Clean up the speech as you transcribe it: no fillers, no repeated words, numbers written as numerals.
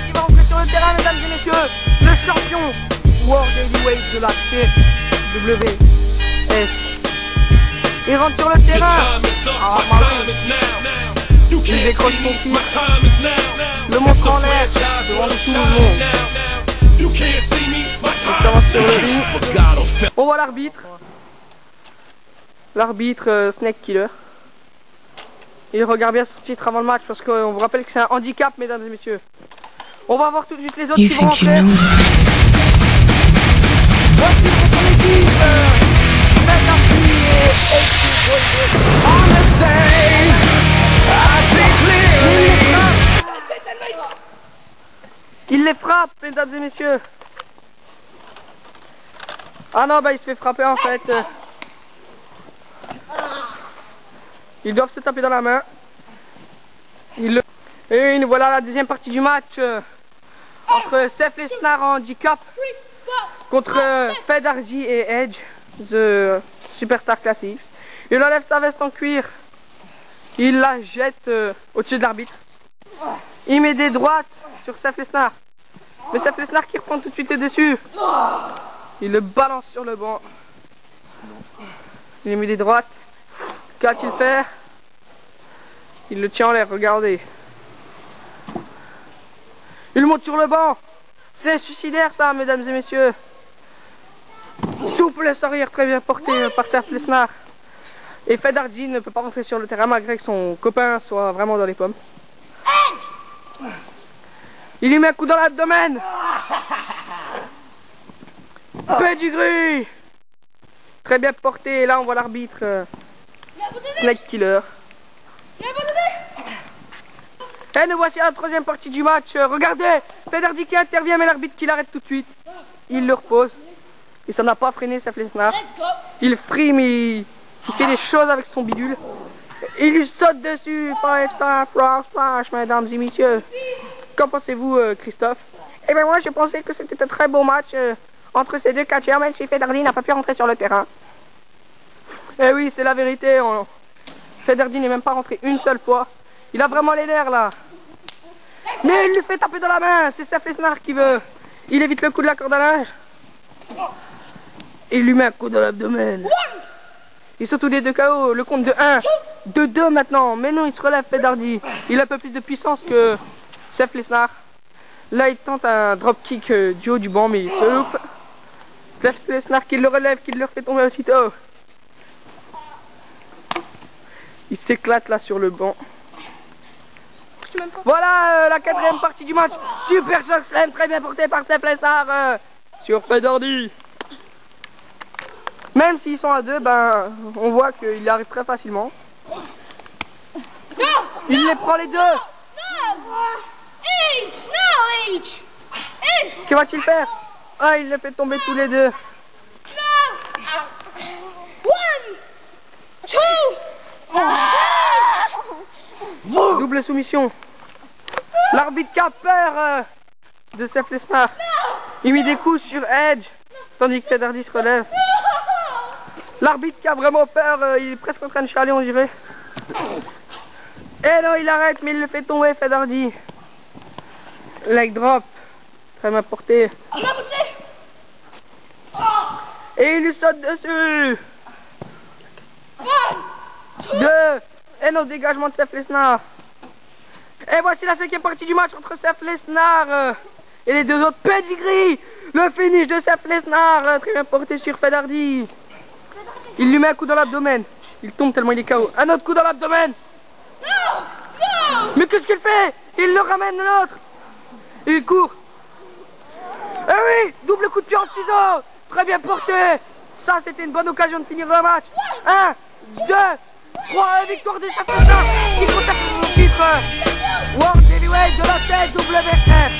qui va rentrer sur le terrain, mesdames et messieurs. Le champion World Heavyweight de la CWF. Il rentre sur le terrain. Ah, il décroche son titre. Le montre en l'air devant tout le monde. Il commence sur le ring. On voit l'arbitre. L'arbitre Snake Killer. Il regarde bien son titre avant le match parce qu'on vous rappelle que c'est un handicap, mesdames et messieurs. On va voir tout de suite les autres qui vont rentrer. Voici notre équipe. Il les frappe, mesdames et messieurs. Ah non, bah il se fait frapper en fait. Ils doivent se taper dans la main. Et nous voilà à la deuxième partie du match entre Seth Lesnar en handicap contre Fed Hardy et Edge, The Superstar Classics. Il enlève sa veste en cuir. Il la jette au-dessus de l'arbitre. Il met des droites sur Seth Lesnar. Mais Seth Lesnar qui reprend tout de suite le dessus. Il le balance sur le banc. Il met des droites. Qu'a-t-il fait? Il le tient en l'air, regardez. Il monte sur le banc. C'est suicidaire ça, mesdames et messieurs. Souple arrière très bien porté par Seth Lesnar. Et Fed Hardy ne peut pas rentrer sur le terrain malgré que son copain soit vraiment dans les pommes. Il lui met un coup dans l'abdomen. Pedigree. Très bien porté. Et là on voit l'arbitre Snake Killer. Et nous voici à la troisième partie du match. Regardez, Fed Hardy qui intervient mais l'arbitre qui l'arrête tout de suite. Il le repose. Et ça n'a pas freiné Seth Lesnar. Il frime, il fait des choses avec son bidule. Il lui saute dessus. 5-star frog splash, mesdames et messieurs. Qu'en pensez-vous, Christophe? Eh bien moi je pensais que c'était un très beau match entre ces deux catcheurs, même si Fed Hardy n'a pas pu rentrer sur le terrain. Eh oui, c'est la vérité. Fed Hardy n'est même pas rentré une seule fois. Il a vraiment les nerfs là. Mais il lui fait taper dans la main. C'est Seth Lesnar qui veut. Il évite le coup de la corde à linge. Et il lui met un coup dans l'abdomen. Ils sont tous les deux KO. Le compte de 1, de 2 maintenant. Mais non, il se relève, Fed Hardy. Il a un peu plus de puissance que Seth Lesnar. Là, il tente un dropkick du haut du banc, mais il se loupe. Seth Lesnar qui le relève, qui le fait tomber aussitôt. Il s'éclate là sur le banc. Voilà la quatrième partie du match. Super Shock Slam, très bien porté par Seth Lesnar sur Fed Hardy. Même s'ils sont à deux, ben on voit qu'il y arrive très facilement. Il les prend les deux. Que va-t-il faire? Ah, il les fait tomber tous les deux. Double soumission. L'arbitre qui a peur de Seth Lesnar. Il met des coups sur Edge, tandis que Fed Hardy se relève. L'arbitre qui a vraiment peur, il est presque en train de chialer, on dirait. Et non, il arrête, mais il le fait tomber, Fed Hardy. Leg drop, très bien porté. Et il lui saute dessus. 2. Et non, dégagement de Seth Lesnar. Et voici la cinquième partie du match entre Seth Lesnar et les deux autres. Pedigree. Le finish de Seth Lesnar, très bien porté sur Fed Hardy. Il lui met un coup dans l'abdomen. Il tombe tellement il est KO. Un autre coup dans l'abdomen. Mais qu'est-ce qu'il fait? Il le ramène de l'autre. Il court. Eh oui, double coup de pied en ciseaux. Très bien porté. Ça, c'était une bonne occasion de finir le match. 1, 2, 3, victoire de Seth Lesnar qui conserve son titre World Heavyweight de la CWF.